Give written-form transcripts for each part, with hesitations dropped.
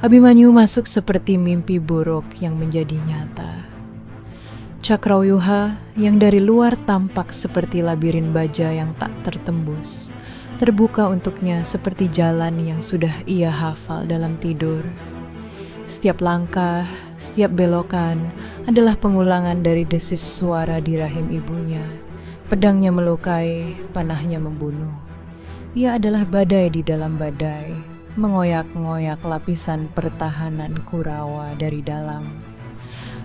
Abimanyu masuk seperti mimpi buruk yang menjadi nyata. Cakrawyuha yang dari luar tampak seperti labirin baja yang tak tertembus, terbuka untuknya seperti jalan yang sudah ia hafal dalam tidur. Setiap langkah, setiap belokan adalah pengulangan dari desis suara di rahim ibunya. Pedangnya melukai, panahnya membunuh. Ia adalah badai di dalam badai, mengoyak-ngoyak lapisan pertahanan Kurawa dari dalam.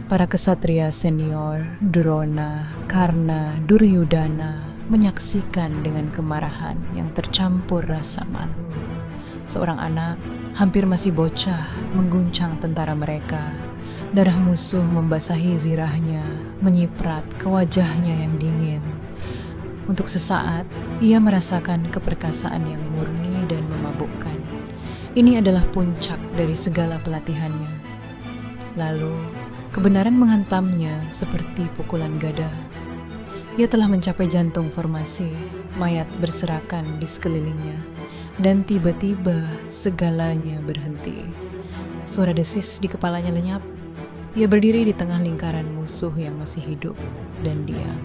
Para kesatria senior, Drona, Karna, Duryudana menyaksikan dengan kemarahan yang tercampur rasa malu. Seorang anak, hampir masih bocah, mengguncang tentara mereka. Darah musuh membasahi zirahnya, menyiprat ke wajahnya yang dingin. Untuk sesaat, ia merasakan keperkasaan yang murni dan memabukkan. Ini adalah puncak dari segala pelatihannya. Lalu, kebenaran menghantamnya seperti pukulan gada. Ia telah mencapai jantung formasi, mayat berserakan di sekelilingnya, dan tiba-tiba segalanya berhenti. Suara desis di kepalanya lenyap. Ia berdiri di tengah lingkaran musuh yang masih hidup dan diam.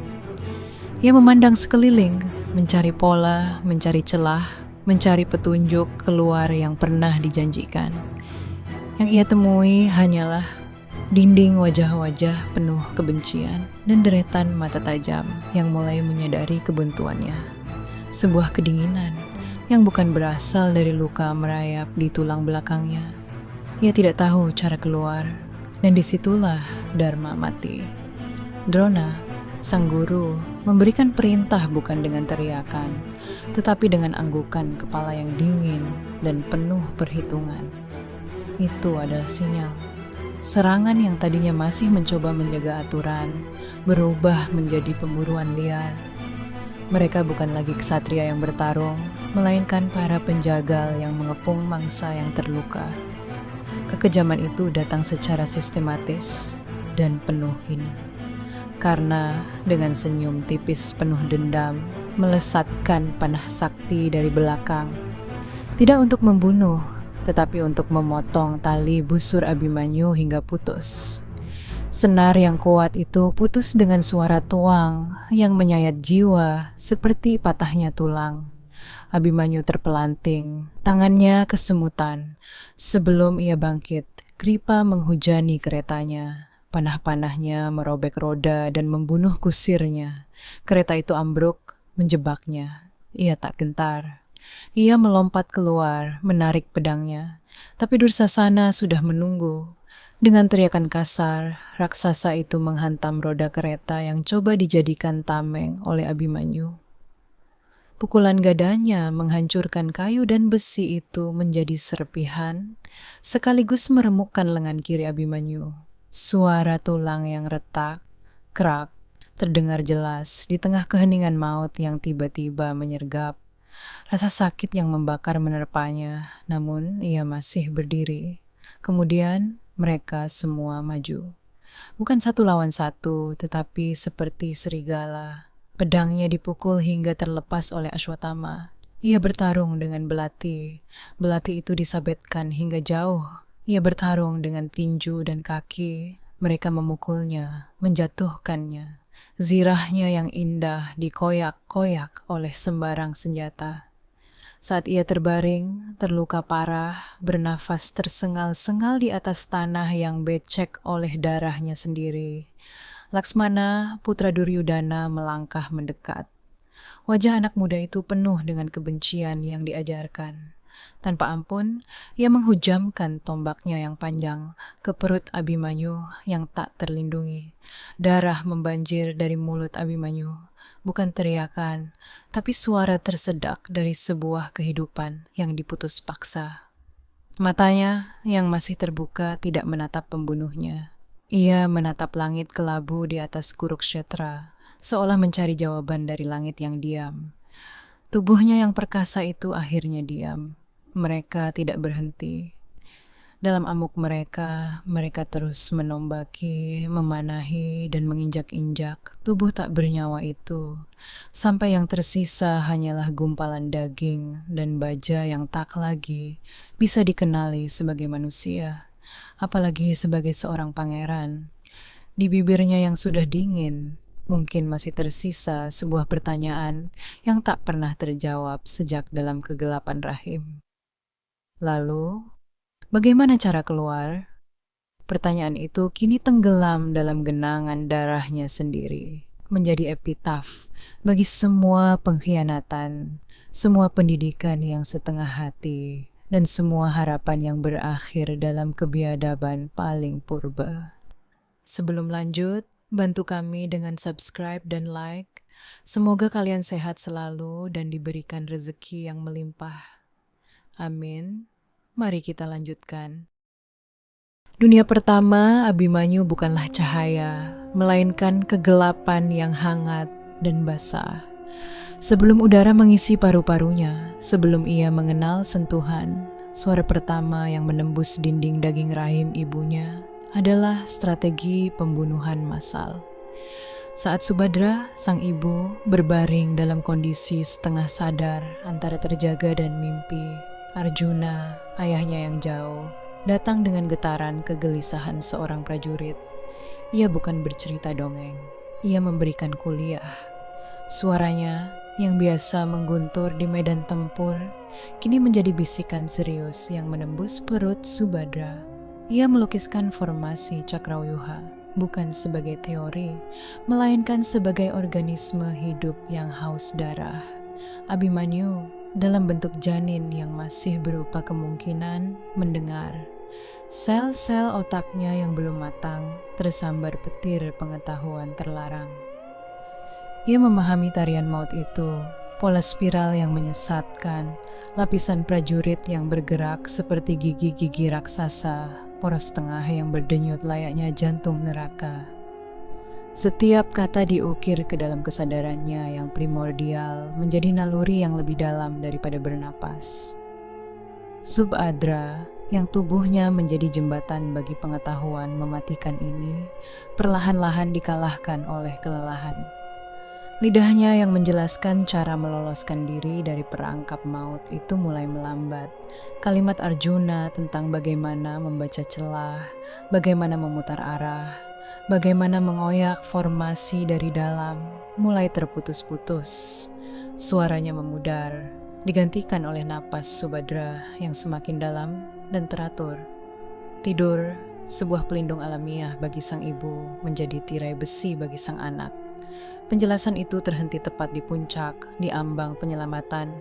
Ia memandang sekeliling, mencari pola, mencari celah, mencari petunjuk keluar yang pernah dijanjikan. Yang ia temui hanyalah dinding wajah-wajah penuh kebencian dan deretan mata tajam yang mulai menyadari kebuntuannya. Sebuah kedinginan yang bukan berasal dari luka merayap di tulang belakangnya. Ia tidak tahu cara keluar, dan disitulah Dharma mati. Drona, sang guru, memberikan perintah bukan dengan teriakan, tetapi dengan anggukan kepala yang dingin dan penuh perhitungan. Itu adalah sinyal. Serangan yang tadinya masih mencoba menjaga aturan, berubah menjadi pemburuan liar. Mereka bukan lagi ksatria yang bertarung, melainkan para penjagal yang mengepung mangsa yang terluka. Kekejaman itu datang secara sistematis dan penuh hina. Karena dengan senyum tipis penuh dendam, melesatkan panah sakti dari belakang. Tidak untuk membunuh, tetapi untuk memotong tali busur Abimanyu hingga putus. Senar yang kuat itu putus dengan suara tuang yang menyayat jiwa seperti patahnya tulang. Abimanyu terpelanting, tangannya kesemutan. Sebelum ia bangkit, Kripa menghujani keretanya. Panah-panahnya merobek roda dan membunuh kusirnya. Kereta itu ambruk, menjebaknya. Ia tak gentar. Ia melompat keluar, menarik pedangnya. Tapi Dursasana sudah menunggu. Dengan teriakan kasar, raksasa itu menghantam roda kereta yang coba dijadikan tameng oleh Abimanyu. Pukulan gadanya menghancurkan kayu dan besi itu menjadi serpihan, sekaligus meremukkan lengan kiri Abimanyu. Suara tulang yang retak, krak, terdengar jelas di tengah keheningan maut yang tiba-tiba menyergap. Rasa sakit yang membakar menerpanya, namun ia masih berdiri. Kemudian mereka semua maju. Bukan satu lawan satu, tetapi seperti serigala. Pedangnya dipukul hingga terlepas oleh Ashwatthama. Ia bertarung dengan belati. Belati itu disabetkan hingga jauh. Ia bertarung dengan tinju dan kaki. Mereka memukulnya, menjatuhkannya. Zirahnya yang indah dikoyak-koyak oleh sembarang senjata. Saat ia terbaring, terluka parah, bernafas tersengal-sengal di atas tanah yang becek oleh darahnya sendiri, Laksmana, putra Duryudana, melangkah mendekat. Wajah anak muda itu penuh dengan kebencian yang diajarkan. Tanpa ampun, ia menghujamkan tombaknya yang panjang ke perut Abimanyu yang tak terlindungi. Darah membanjir dari mulut Abimanyu. Bukan teriakan, tapi suara tersedak dari sebuah kehidupan yang diputus paksa. Matanya yang masih terbuka tidak menatap pembunuhnya. Ia menatap langit kelabu di atas Kurukshetra, seolah mencari jawaban dari langit yang diam. Tubuhnya yang perkasa itu akhirnya diam. Mereka tidak berhenti. Dalam amuk mereka, mereka terus menombaki, memanahi, dan menginjak-injak tubuh tak bernyawa itu, sampai yang tersisa hanyalah gumpalan daging dan baja yang tak lagi bisa dikenali sebagai manusia, apalagi sebagai seorang pangeran. Di bibirnya yang sudah dingin, mungkin masih tersisa sebuah pertanyaan yang tak pernah terjawab sejak dalam kegelapan rahim. Lalu, bagaimana cara keluar? Pertanyaan itu kini tenggelam dalam genangan darahnya sendiri, menjadi epitaf bagi semua pengkhianatan, semua pendidikan yang setengah hati, dan semua harapan yang berakhir dalam kebiadaban paling purba. Sebelum lanjut, bantu kami dengan subscribe dan like. Semoga kalian sehat selalu dan diberikan rezeki yang melimpah. Amin. Mari kita lanjutkan. Dunia pertama, Abimanyu bukanlah cahaya, melainkan kegelapan yang hangat dan basah. Sebelum udara mengisi paru-parunya, sebelum ia mengenal sentuhan, suara pertama yang menembus dinding daging rahim ibunya adalah strategi pembunuhan massal. Saat Subadra, sang ibu, berbaring dalam kondisi setengah sadar antara terjaga dan mimpi, Arjuna, ayahnya yang jauh, datang dengan getaran kegelisahan seorang prajurit. Ia bukan bercerita dongeng, ia memberikan kuliah. Suaranya yang biasa mengguntur di medan tempur, kini menjadi bisikan serius yang menembus perut Subadra. Ia melukiskan formasi Cakrawuha bukan sebagai teori, melainkan sebagai organisme hidup yang haus darah. Abimanyu dalam bentuk janin yang masih berupa kemungkinan mendengar. Sel-sel otaknya yang belum matang tersambar petir pengetahuan terlarang. Ia memahami tarian maut itu, pola spiral yang menyesatkan, lapisan prajurit yang bergerak seperti gigi-gigi raksasa, poros tengah yang berdenyut layaknya jantung neraka. Setiap kata diukir ke dalam kesadarannya yang primordial menjadi naluri yang lebih dalam daripada bernapas. Subadra, yang tubuhnya menjadi jembatan bagi pengetahuan mematikan ini, perlahan-lahan dikalahkan oleh kelelahan. Lidahnya yang menjelaskan cara meloloskan diri dari perangkap maut itu mulai melambat. Kalimat Arjuna tentang bagaimana membaca celah, bagaimana memutar arah, bagaimana mengoyak formasi dari dalam, mulai terputus-putus. Suaranya memudar, digantikan oleh napas Subadra yang semakin dalam dan teratur. Tidur, sebuah pelindung alamiah bagi sang ibu, menjadi tirai besi bagi sang anak. Penjelasan itu terhenti tepat di puncak, di ambang penyelamatan,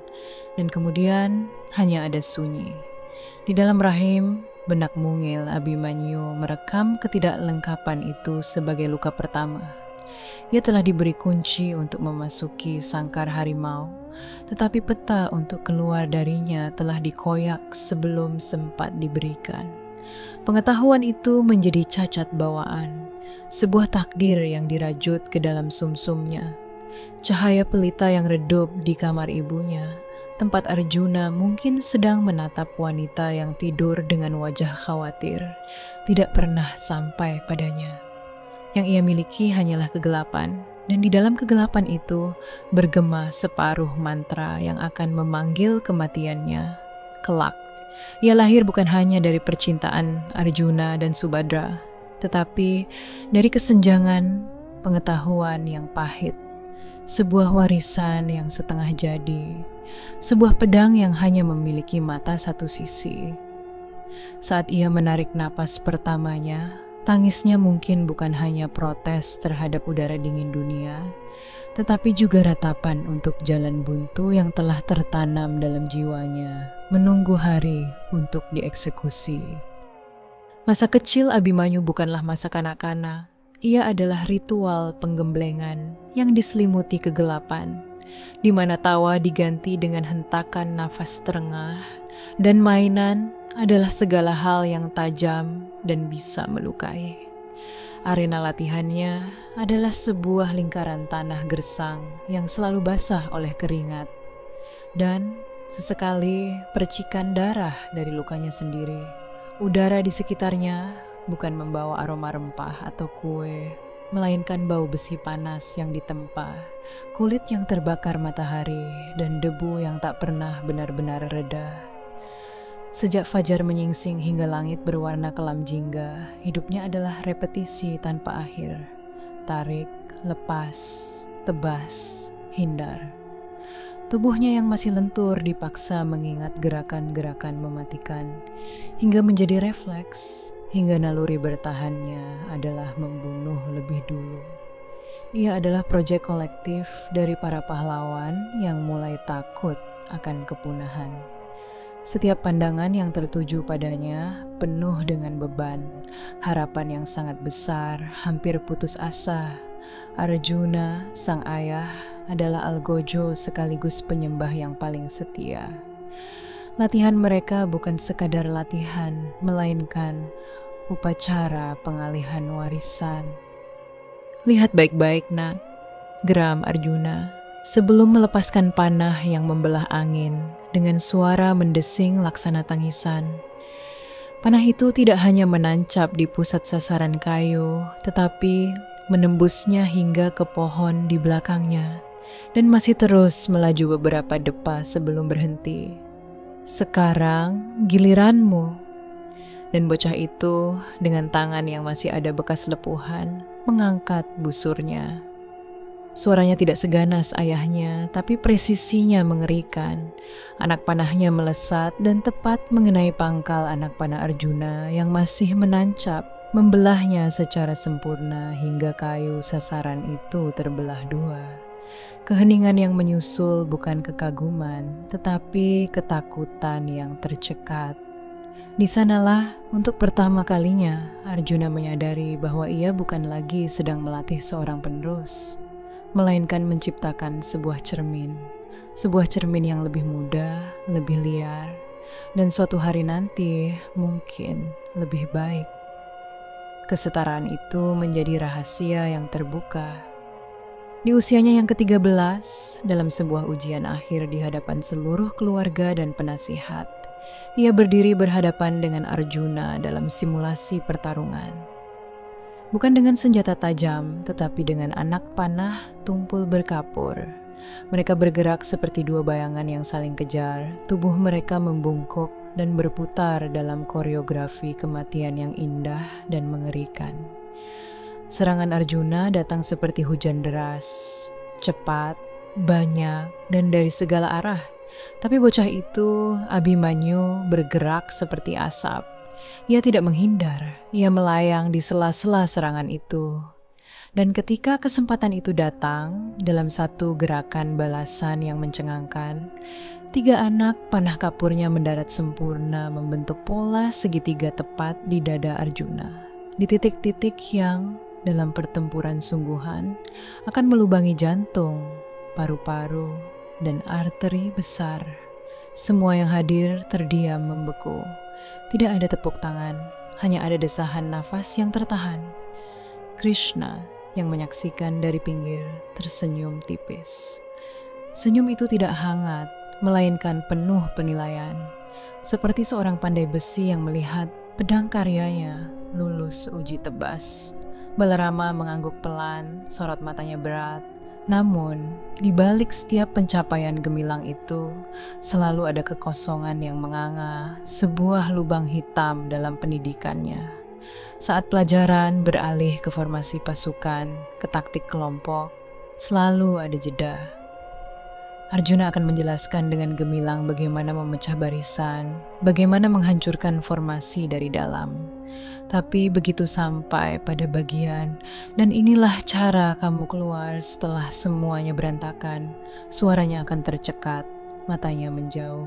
dan kemudian hanya ada sunyi. Di dalam rahim, benak mungil Abimanyu merekam ketidaklengkapan itu sebagai luka pertama. Ia telah diberi kunci untuk memasuki sangkar harimau, tetapi peta untuk keluar darinya telah dikoyak sebelum sempat diberikan. Pengetahuan itu menjadi cacat bawaan, sebuah takdir yang dirajut ke dalam sumsumnya. Cahaya pelita yang redup di kamar ibunya, tempat Arjuna mungkin sedang menatap wanita yang tidur dengan wajah khawatir, tidak pernah sampai padanya. Yang ia miliki hanyalah kegelapan, dan di dalam kegelapan itu bergema separuh mantra yang akan memanggil kematiannya kelak. Ia lahir bukan hanya dari percintaan Arjuna dan Subadra, tetapi dari kesenjangan pengetahuan yang pahit, sebuah warisan yang setengah jadi, sebuah pedang yang hanya memiliki mata satu sisi. Saat ia menarik napas pertamanya, tangisnya mungkin bukan hanya protes terhadap udara dingin dunia, tetapi juga ratapan untuk jalan buntu yang telah tertanam dalam jiwanya, menunggu hari untuk dieksekusi. Masa kecil Abimanyu bukanlah masa kanak-kanak. Ia adalah ritual penggemblengan yang diselimuti kegelapan, di mana tawa diganti dengan hentakan nafas terengah, dan mainan adalah segala hal yang tajam dan bisa melukai. Arena latihannya adalah sebuah lingkaran tanah gersang yang selalu basah oleh keringat, dan sesekali percikan darah dari lukanya sendiri. Udara di sekitarnya bukan membawa aroma rempah atau kue, melainkan bau besi panas yang ditempa, kulit yang terbakar matahari, dan debu yang tak pernah benar-benar reda. Sejak fajar menyingsing hingga langit berwarna kelam jingga, hidupnya adalah repetisi tanpa akhir. Tarik, lepas, tebas, hindar. Tubuhnya yang masih lentur dipaksa mengingat gerakan-gerakan mematikan, hingga menjadi refleks, hingga naluri bertahannya adalah membunuh lebih dulu. Ia adalah proyek kolektif dari para pahlawan yang mulai takut akan kepunahan. Setiap pandangan yang tertuju padanya penuh dengan beban, harapan yang sangat besar, hampir putus asa. Arjuna, sang ayah, adalah algojo sekaligus penyembah yang paling setia. Latihan mereka bukan sekadar latihan, melainkan upacara pengalihan warisan. Lihat baik-baik, nak, geram Arjuna sebelum melepaskan panah yang membelah angin dengan suara mendesing laksana tangisan. Panah itu tidak hanya menancap di pusat sasaran kayu, tetapi menembusnya hingga ke pohon di belakangnya dan masih terus melaju beberapa depa sebelum berhenti. Sekarang giliranmu. Dan bocah itu dengan tangan yang masih ada bekas lepuhan mengangkat busurnya. Suaranya tidak seganas ayahnya, tapi presisinya mengerikan. Anak panahnya melesat dan tepat mengenai pangkal anak panah Arjuna yang masih menancap, membelahnya secara sempurna hingga kayu sasaran itu terbelah dua. Keheningan yang menyusul bukan kekaguman, tetapi ketakutan yang tercekat. Di sanalah untuk pertama kalinya Arjuna menyadari bahwa ia bukan lagi sedang melatih seorang penerus, melainkan menciptakan sebuah cermin yang lebih muda, lebih liar, dan suatu hari nanti mungkin lebih baik. Kesetaraan itu menjadi rahasia yang terbuka. Di usianya yang ke-13, dalam sebuah ujian akhir di hadapan seluruh keluarga dan penasihat, ia berdiri berhadapan dengan Arjuna dalam simulasi pertarungan. Bukan dengan senjata tajam, tetapi dengan anak panah tumpul berkapur. Mereka bergerak seperti dua bayangan yang saling kejar, tubuh mereka membungkuk dan berputar dalam koreografi kematian yang indah dan mengerikan. Serangan Arjuna datang seperti hujan deras, cepat, banyak, dan dari segala arah. Tapi bocah itu, Abhimanyu, bergerak seperti asap. Ia tidak menghindar, ia melayang di sela-sela serangan itu. Dan ketika kesempatan itu datang, dalam satu gerakan balasan yang mencengangkan, 3 anak panah kapurnya mendarat sempurna membentuk pola segitiga tepat di dada Arjuna. Di titik-titik yang dalam pertempuran sungguhan akan melubangi jantung, paru-paru, dan arteri besar. Semua yang hadir terdiam membeku. Tidak ada tepuk tangan, hanya ada desahan nafas yang tertahan. Krishna yang menyaksikan dari pinggir tersenyum tipis. Senyum itu tidak hangat, melainkan penuh penilaian. Seperti seorang pandai besi yang melihat pedang karyanya lulus uji tebas. Balarama mengangguk pelan, sorot matanya berat. Namun, di balik setiap pencapaian gemilang itu, selalu ada kekosongan yang menganga, sebuah lubang hitam dalam pendidikannya. Saat pelajaran beralih ke formasi pasukan, ke taktik kelompok, selalu ada jeda. Arjuna akan menjelaskan dengan gemilang bagaimana memecah barisan, bagaimana menghancurkan formasi dari dalam. Tapi begitu sampai pada bagian, dan inilah cara kamu keluar setelah semuanya berantakan, suaranya akan tercekat, matanya menjauh.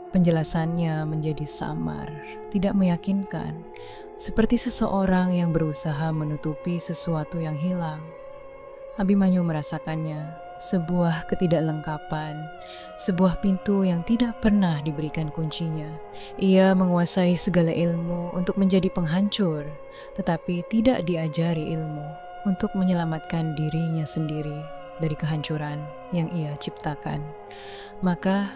Penjelasannya menjadi samar, tidak meyakinkan, seperti seseorang yang berusaha menutupi sesuatu yang hilang. Abhimanyu merasakannya. Sebuah ketidaklengkapan, sebuah pintu yang tidak pernah diberikan kuncinya. Ia menguasai segala ilmu untuk menjadi penghancur, tetapi tidak diajari ilmu untuk menyelamatkan dirinya sendiri dari kehancuran yang ia ciptakan. Maka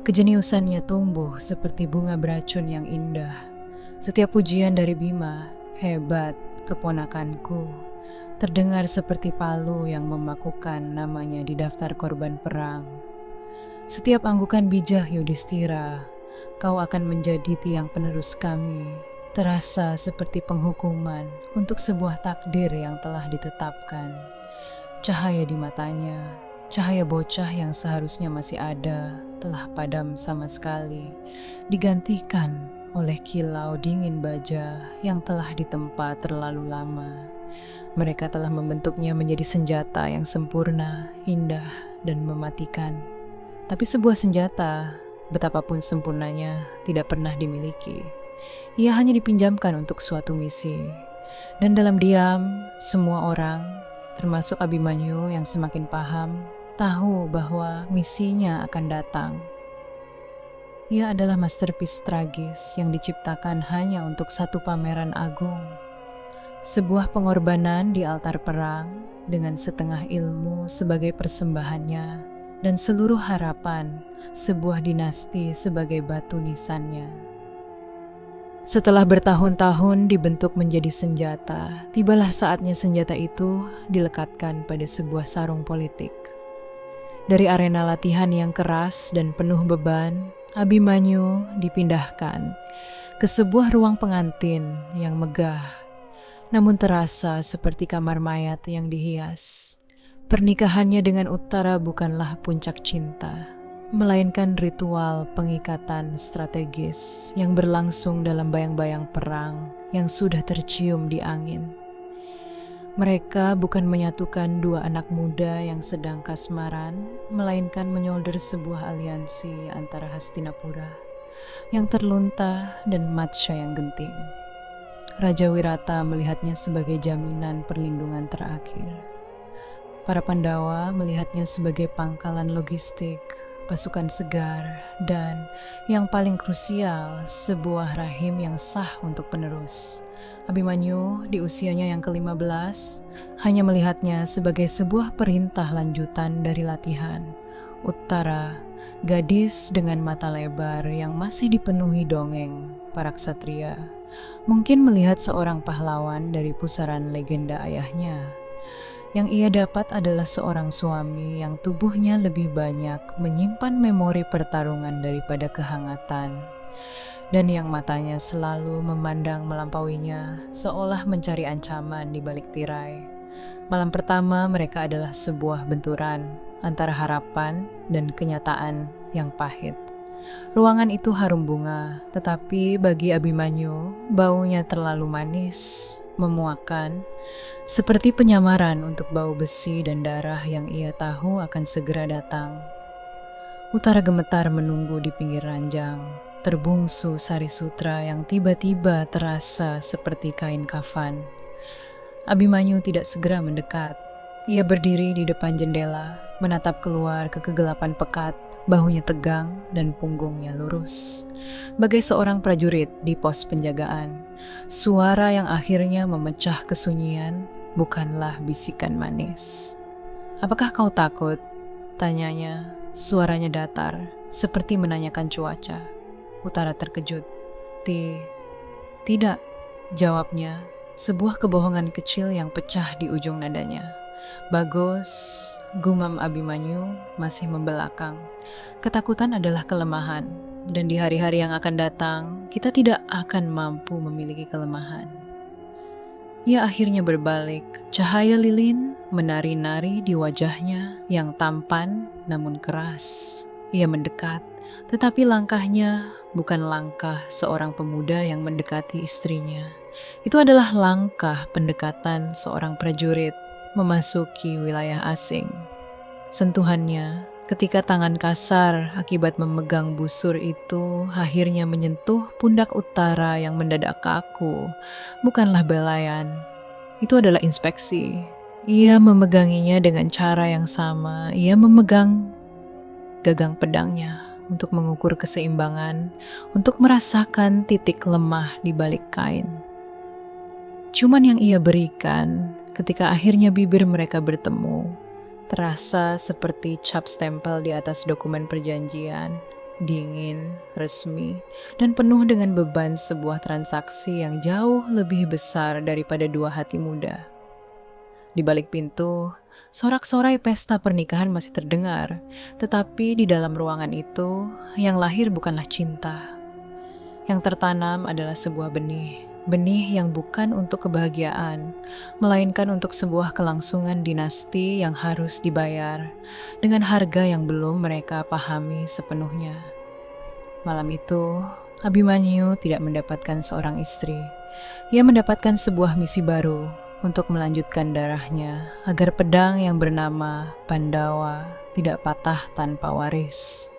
kejeniusannya tumbuh seperti bunga beracun yang indah. Setiap pujian dari Bima, "Hebat, keponakanku," terdengar seperti palu yang memakukan namanya di daftar korban perang. Setiap anggukan bijah Yudhistira, "Kau akan menjadi tiang penerus kami," terasa seperti penghukuman untuk sebuah takdir yang telah ditetapkan. Cahaya di matanya, cahaya bocah yang seharusnya masih ada, telah padam sama sekali, digantikan oleh kilau dingin baja yang telah ditempa terlalu lama. Mereka telah membentuknya menjadi senjata yang sempurna, indah, dan mematikan. Tapi sebuah senjata, betapapun sempurnanya, tidak pernah dimiliki. Ia hanya dipinjamkan untuk suatu misi. Dan dalam diam, semua orang, termasuk Abimanyu yang semakin paham, tahu bahwa misinya akan datang. Ia adalah masterpiece tragis yang diciptakan hanya untuk satu pameran agung. Sebuah pengorbanan di altar perang dengan setengah ilmu sebagai persembahannya dan seluruh harapan sebuah dinasti sebagai batu nisannya. Setelah bertahun-tahun dibentuk menjadi senjata, tibalah saatnya senjata itu dilekatkan pada sebuah sarung politik. Dari arena latihan yang keras dan penuh beban, Abimanyu dipindahkan ke sebuah ruang pengantin yang megah, namun terasa seperti kamar mayat yang dihias. Pernikahannya dengan Uttara bukanlah puncak cinta, melainkan ritual pengikatan strategis yang berlangsung dalam bayang-bayang perang yang sudah tercium di angin. Mereka bukan menyatukan dua anak muda yang sedang kasmaran, melainkan menyolder sebuah aliansi antara Hastinapura yang terlunta dan Matsya yang genting. Raja Wirata melihatnya sebagai jaminan perlindungan terakhir. Para Pandawa melihatnya sebagai pangkalan logistik, pasukan segar, dan yang paling krusial, sebuah rahim yang sah untuk penerus. Abimanyu di usianya yang ke-15 hanya melihatnya sebagai sebuah perintah lanjutan dari latihan. Uttara, gadis dengan mata lebar yang masih dipenuhi dongeng para ksatria, mungkin melihat seorang pahlawan dari pusaran legenda ayahnya. Yang ia dapat adalah seorang suami yang tubuhnya lebih banyak menyimpan memori pertarungan daripada kehangatan, dan yang matanya selalu memandang melampauinya seolah mencari ancaman di balik tirai. Malam pertama mereka adalah sebuah benturan antara harapan dan kenyataan yang pahit. Ruangan itu harum bunga, tetapi bagi Abimanyu, baunya terlalu manis, memuakkan, seperti penyamaran untuk bau besi dan darah yang ia tahu akan segera datang. Uttara gemetar menunggu di pinggir ranjang, terbungsu sari sutra yang tiba-tiba terasa seperti kain kafan. Abimanyu tidak segera mendekat. Ia berdiri di depan jendela, menatap keluar ke kegelapan pekat. Bahunya tegang dan punggungnya lurus. Bagai seorang prajurit di pos penjagaan, suara yang akhirnya memecah kesunyian bukanlah bisikan manis. "Apakah kau takut?" tanyanya. Suaranya datar, seperti menanyakan cuaca. Uttara terkejut. Tidak," jawabnya, sebuah kebohongan kecil yang pecah di ujung nadanya. "Bagus," gumam Abimanyu masih membelakang. "Ketakutan adalah kelemahan, dan di hari-hari yang akan datang, kita tidak akan mampu memiliki kelemahan." Ia akhirnya berbalik, cahaya lilin menari-nari di wajahnya yang tampan namun keras. Ia mendekat, tetapi langkahnya bukan langkah seorang pemuda yang mendekati istrinya. Itu adalah langkah pendekatan seorang prajurit memasuki wilayah asing. Sentuhannya, ketika tangan kasar akibat memegang busur itu akhirnya menyentuh pundak Uttara yang mendadak kaku, bukanlah belayan. Itu adalah inspeksi. Ia memeganginya dengan cara yang sama. Ia memegang gagang pedangnya untuk mengukur keseimbangan, untuk merasakan titik lemah di balik kain. Cuman yang ia berikan ketika akhirnya bibir mereka bertemu, terasa seperti cap stempel di atas dokumen perjanjian. dingin, resmi, dan penuh dengan beban sebuah transaksi yang jauh lebih besar daripada dua hati muda. Di balik pintu, sorak-sorai pesta pernikahan masih terdengar, tetapi di dalam ruangan itu, yang lahir bukanlah cinta. Yang tertanam adalah sebuah benih yang bukan untuk kebahagiaan, melainkan untuk sebuah kelangsungan dinasti yang harus dibayar dengan harga yang belum mereka pahami sepenuhnya. Malam itu, Abimanyu tidak mendapatkan seorang istri. Ia mendapatkan sebuah misi baru untuk melanjutkan darahnya agar pedang yang bernama Pandawa tidak patah tanpa waris.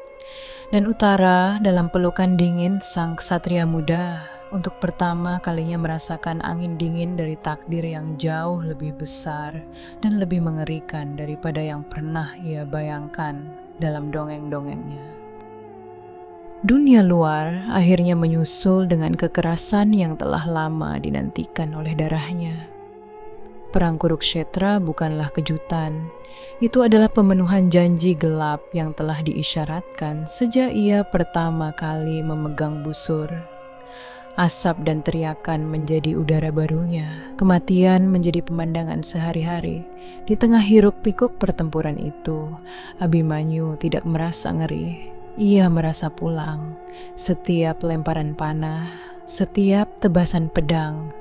Dan Utara dalam pelukan dingin sang ksatria muda untuk pertama kalinya merasakan angin dingin dari takdir yang jauh lebih besar dan lebih mengerikan daripada yang pernah ia bayangkan dalam dongeng-dongengnya. Dunia luar akhirnya menyusul dengan kekerasan yang telah lama dinantikan oleh darahnya. Perang Kurukshetra bukanlah kejutan. Itu adalah pemenuhan janji gelap yang telah diisyaratkan sejak ia pertama kali memegang busur. Asap dan teriakan menjadi udara barunya. Kematian menjadi pemandangan sehari-hari. Di tengah hiruk-pikuk pertempuran itu, Abimanyu tidak merasa ngeri. Ia merasa pulang. Setiap lemparan panah, setiap tebasan pedang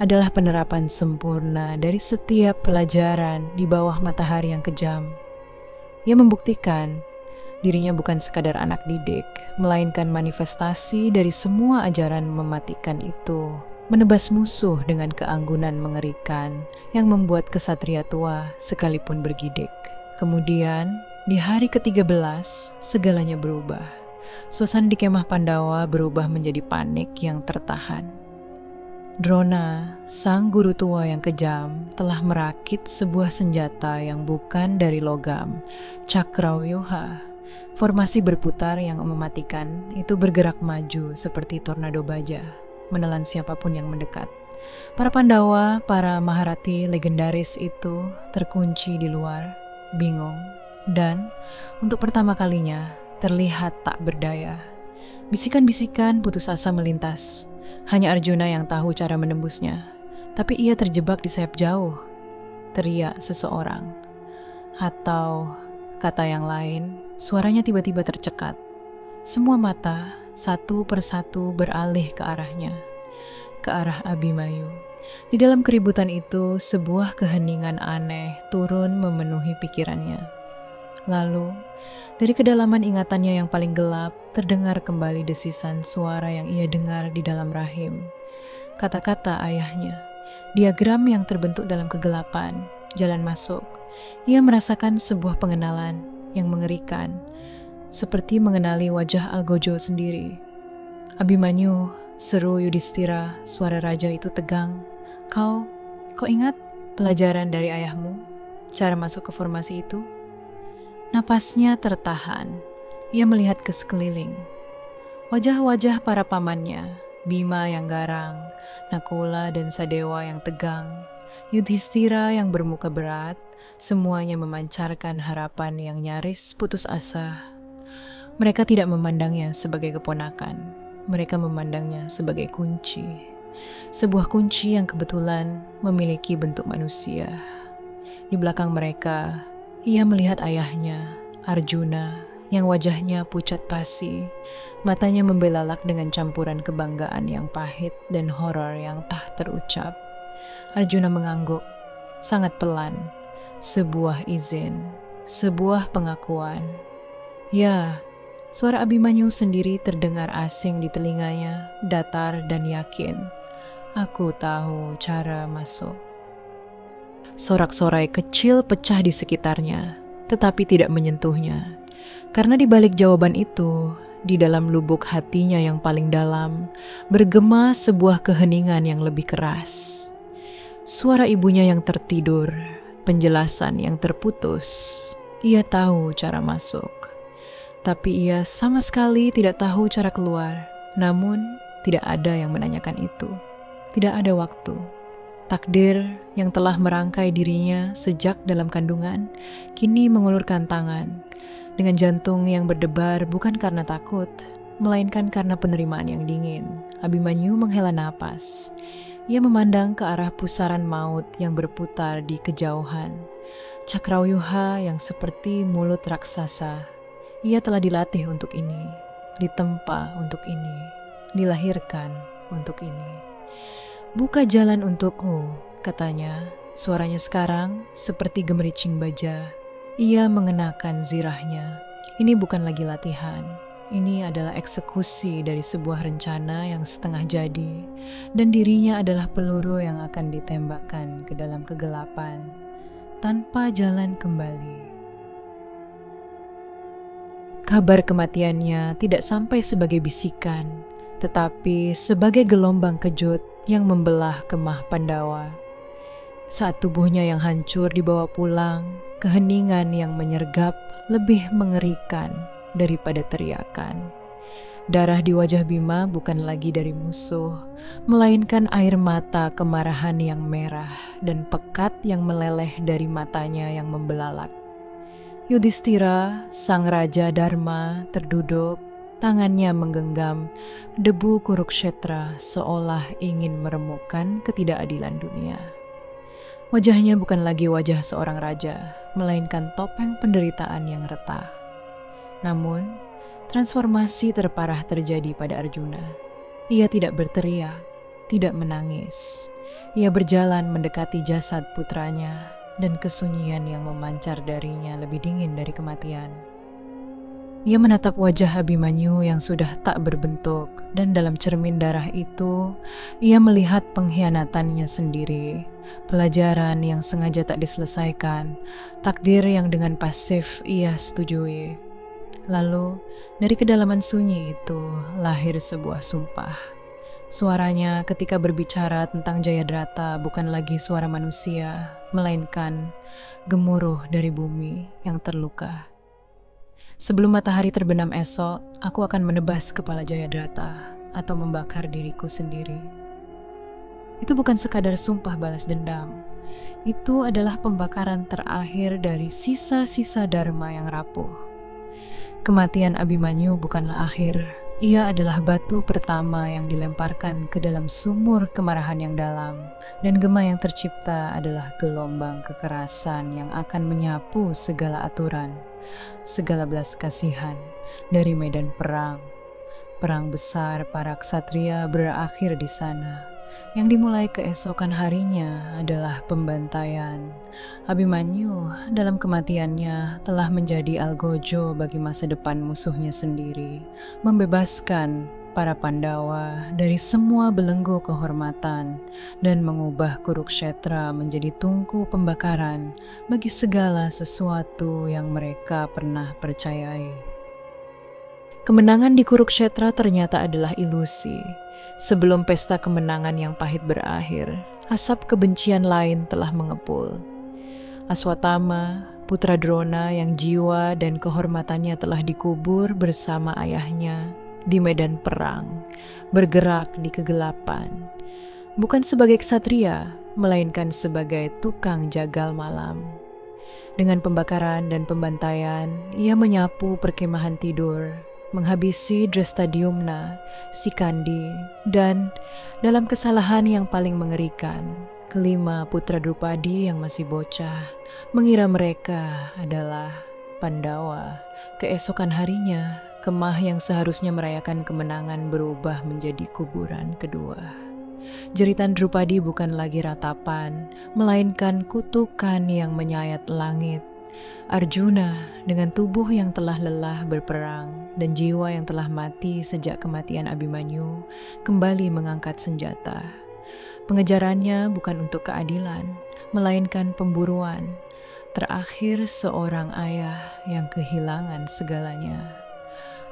adalah penerapan sempurna dari setiap pelajaran di bawah matahari yang kejam. Ia membuktikan dirinya bukan sekadar anak didik, melainkan manifestasi dari semua ajaran mematikan itu, menebas musuh dengan keanggunan mengerikan yang membuat kesatria tua sekalipun bergidik. Kemudian, di hari ke-13, segalanya berubah. Suasana di kemah Pandawa berubah menjadi panik yang tertahan. Drona, sang guru tua yang kejam, telah merakit sebuah senjata yang bukan dari logam, Cakravyuha. Formasi berputar yang mematikan itu bergerak maju seperti tornado baja, menelan siapapun yang mendekat. Para Pandawa, para Maharati legendaris itu terkunci di luar, bingung, dan untuk pertama kalinya terlihat tak berdaya. Bisikan-bisikan putus asa melintas. Hanya Arjuna yang tahu cara menembusnya. Tapi ia terjebak di sayap jauh. Teriak seseorang. Atau kata yang lain, suaranya tiba-tiba tercekat. Semua mata satu persatu beralih ke arahnya. Ke arah Abimanyu. Di dalam keributan itu, sebuah keheningan aneh turun memenuhi pikirannya. Lalu, dari kedalaman ingatannya yang paling gelap, terdengar kembali desisan suara yang ia dengar di dalam rahim. Kata-kata ayahnya, diagram yang terbentuk dalam kegelapan, jalan masuk. Ia merasakan sebuah pengenalan yang mengerikan, seperti mengenali wajah Algojo sendiri. Abimanyu, seru Yudhistira, suara raja itu tegang. Kau ingat pelajaran dari ayahmu? Cara masuk ke formasi itu? Napasnya tertahan. Ia melihat ke sekeliling. Wajah-wajah para pamannya, Bima yang garang, Nakula dan Sadewa yang tegang, Yudhistira yang bermuka berat, semuanya memancarkan harapan yang nyaris putus asa. Mereka tidak memandangnya sebagai keponakan. Mereka memandangnya sebagai kunci. Sebuah kunci yang kebetulan memiliki bentuk manusia. Di belakang mereka, ia melihat ayahnya, Arjuna, yang wajahnya pucat pasi, matanya membelalak dengan campuran kebanggaan yang pahit dan horor yang tak terucap. Arjuna mengangguk, sangat pelan, sebuah izin, sebuah pengakuan. Ya, suara Abimanyu sendiri terdengar asing di telinganya, datar dan yakin. Aku tahu cara masuk. Sorak-sorai kecil pecah di sekitarnya, tetapi tidak menyentuhnya. Karena di balik jawaban itu, di dalam lubuk hatinya yang paling dalam, bergema sebuah keheningan yang lebih keras. Suara ibunya yang tertidur, penjelasan yang terputus. Ia tahu cara masuk, tapi ia sama sekali tidak tahu cara keluar. Namun, tidak ada yang menanyakan itu. Tidak ada waktu. Takdir yang telah merangkai dirinya sejak dalam kandungan, kini mengulurkan tangan. Dengan jantung yang berdebar bukan karena takut, melainkan karena penerimaan yang dingin. Abimanyu menghela napas. Ia memandang ke arah pusaran maut yang berputar di kejauhan. Cakrawyuha yang seperti mulut raksasa. Ia telah dilatih untuk ini, ditempa untuk ini, dilahirkan untuk ini. "Buka jalan untukku," katanya. Suaranya sekarang seperti gemericing baja. Ia mengenakan zirahnya. Ini bukan lagi latihan. Ini adalah eksekusi dari sebuah rencana yang setengah jadi. Dan dirinya adalah peluru yang akan ditembakkan ke dalam kegelapan tanpa jalan kembali. Kabar kematiannya tidak sampai sebagai bisikan, tetapi sebagai gelombang kejut yang membelah kemah Pandawa. Saat tubuhnya yang hancur dibawa pulang, keheningan yang menyergap lebih mengerikan daripada teriakan. Darah di wajah Bima bukan lagi dari musuh, melainkan air mata kemarahan yang merah dan pekat yang meleleh dari matanya yang membelalak. Yudhistira, sang raja Dharma, terduduk, tangannya menggenggam debu Kurukshetra seolah ingin meremukkan ketidakadilan dunia. Wajahnya bukan lagi wajah seorang raja, melainkan topeng penderitaan yang retak. Namun, transformasi terparah terjadi pada Arjuna. Ia tidak berteriak, tidak menangis. Ia berjalan mendekati jasad putranya, dan kesunyian yang memancar darinya lebih dingin dari kematian. Ia menatap wajah Abimanyu yang sudah tak berbentuk, dan dalam cermin darah itu, ia melihat pengkhianatannya sendiri, pelajaran yang sengaja tak diselesaikan, takdir yang dengan pasif ia setujui. Lalu, dari kedalaman sunyi itu, lahir sebuah sumpah. Suaranya ketika berbicara tentang Jayadrata bukan lagi suara manusia, melainkan gemuruh dari bumi yang terluka. "Sebelum matahari terbenam esok, aku akan menebas kepala Jayadrata atau membakar diriku sendiri." Itu bukan sekadar sumpah balas dendam. Itu adalah pembakaran terakhir dari sisa-sisa Dharma yang rapuh. Kematian Abimanyu bukanlah akhir. Ia adalah batu pertama yang dilemparkan ke dalam sumur kemarahan yang dalam, dan gema yang tercipta adalah gelombang kekerasan yang akan menyapu segala aturan, segala belas kasihan dari medan perang. Perang besar para ksatria berakhir di sana. Yang dimulai keesokan harinya adalah pembantaian. Abimanyu dalam kematiannya telah menjadi algojo bagi masa depan musuhnya sendiri, membebaskan para Pandawa dari semua belenggu kehormatan dan mengubah Kurukshetra menjadi tungku pembakaran bagi segala sesuatu yang mereka pernah percayai. Kemenangan di Kurukshetra ternyata adalah ilusi. Sebelum pesta kemenangan yang pahit berakhir, asap kebencian lain telah mengepul. Aswatthama, putra Drona yang jiwa dan kehormatannya telah dikubur bersama ayahnya di medan perang, bergerak di kegelapan. Bukan sebagai ksatria, melainkan sebagai tukang jagal malam. Dengan pembakaran dan pembantaian, ia menyapu perkemahan tidur, menghabisi Drestadyumna, Sikandi, dan dalam kesalahan yang paling mengerikan, kelima putra Drupadi yang masih bocah, mengira mereka adalah Pandawa. Keesokan harinya, kemah yang seharusnya merayakan kemenangan berubah menjadi kuburan kedua. Jeritan Drupadi bukan lagi ratapan, melainkan kutukan yang menyayat langit. Arjuna dengan tubuh yang telah lelah berperang dan jiwa yang telah mati sejak kematian Abimanyu kembali mengangkat senjata. Pengejarannya bukan untuk keadilan, melainkan pemburuan. Terakhir seorang ayah yang kehilangan segalanya.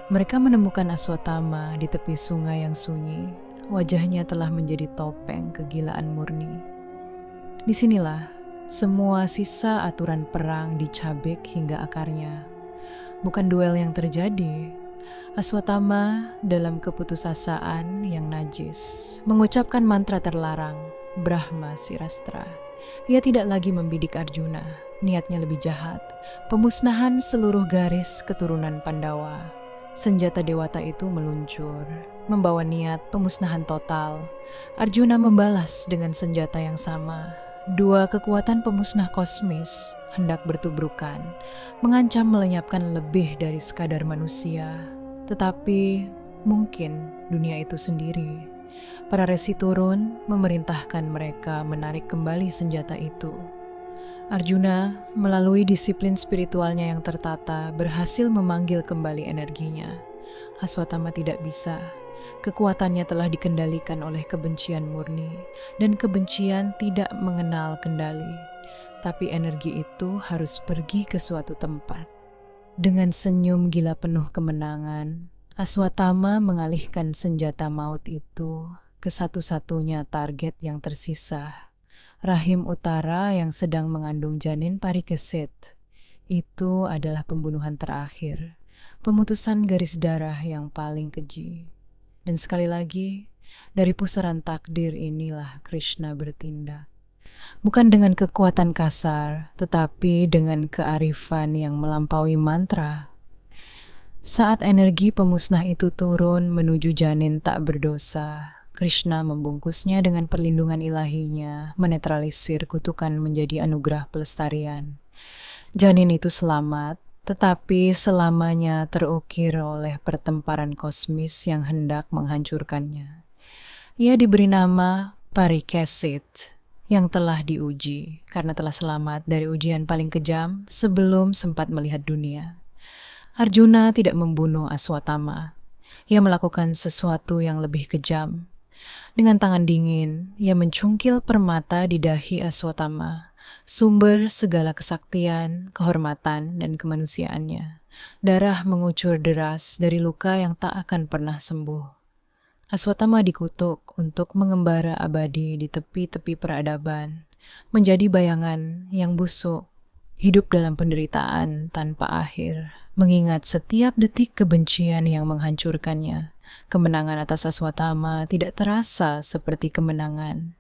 Mereka menemukan Aswatthama di tepi sungai yang sunyi. Wajahnya telah menjadi topeng kegilaan murni. Disinilah semua sisa aturan perang dicabik hingga akarnya. Bukan duel yang terjadi. Aswatthama dalam keputusasaan yang najis mengucapkan mantra terlarang, Brahma Sirastra. Ia tidak lagi membidik Arjuna, niatnya lebih jahat, pemusnahan seluruh garis keturunan Pandawa. Senjata dewata itu meluncur, membawa niat pemusnahan total. Arjuna membalas dengan senjata yang sama. Dua kekuatan pemusnah kosmis hendak bertubrukan, mengancam melenyapkan lebih dari sekadar manusia. Tetapi mungkin dunia itu sendiri. Para resi turun memerintahkan mereka menarik kembali senjata itu. Arjuna, melalui disiplin spiritualnya yang tertata, berhasil memanggil kembali energinya. Aswatthama tidak bisa. Kekuatannya telah dikendalikan oleh kebencian murni, dan kebencian tidak mengenal kendali. Tapi energi itu harus pergi ke suatu tempat. Dengan senyum gila penuh kemenangan, Aswatthama mengalihkan senjata maut itu ke satu-satunya target yang tersisa. Rahim utara yang sedang mengandung janin Parikesit. Itu adalah pembunuhan terakhir, pemutusan garis darah yang paling keji. Dan sekali lagi, dari pusaran takdir inilah Krishna bertindak. Bukan dengan kekuatan kasar, tetapi dengan kearifan yang melampaui mantra. Saat energi pemusnah itu turun menuju janin tak berdosa, Krishna membungkusnya dengan perlindungan ilahinya, menetralisir kutukan menjadi anugerah pelestarian. Janin itu selamat, tetapi selamanya terukir oleh pertemparan kosmis yang hendak menghancurkannya. Ia diberi nama Parikesit, yang telah diuji karena telah selamat dari ujian paling kejam sebelum sempat melihat dunia. Arjuna tidak membunuh Aswatthama. Ia melakukan sesuatu yang lebih kejam. Dengan tangan dingin, ia mencungkil permata di dahi Aswatthama, sumber segala kesaktian, kehormatan, dan kemanusiaannya. Darah mengucur deras dari luka yang tak akan pernah sembuh. Aswatthama dikutuk untuk mengembara abadi di tepi-tepi peradaban, menjadi bayangan yang busuk, hidup dalam penderitaan tanpa akhir, mengingat setiap detik kebencian yang menghancurkannya. Kemenangan atas Aswatthama tidak terasa seperti kemenangan.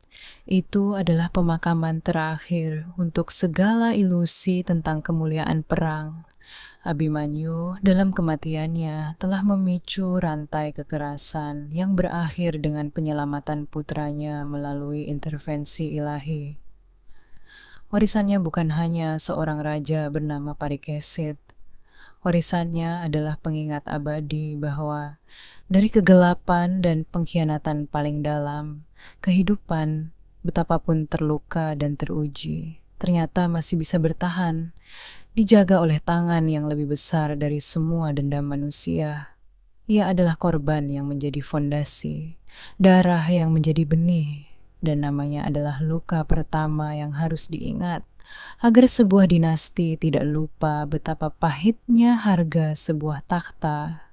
Itu adalah pemakaman terakhir untuk segala ilusi tentang kemuliaan perang. Abhimanyu dalam kematiannya telah memicu rantai kekerasan yang berakhir dengan penyelamatan putranya melalui intervensi ilahi. Warisannya bukan hanya seorang raja bernama Parikesit. Warisannya adalah pengingat abadi bahwa dari kegelapan dan pengkhianatan paling dalam, kehidupan, betapapun terluka dan teruji, ternyata masih bisa bertahan, dijaga oleh tangan yang lebih besar dari semua dendam manusia. Ia adalah korban yang menjadi fondasi, darah yang menjadi benih, dan namanya adalah luka pertama yang harus diingat, agar sebuah dinasti tidak lupa betapa pahitnya harga sebuah takhta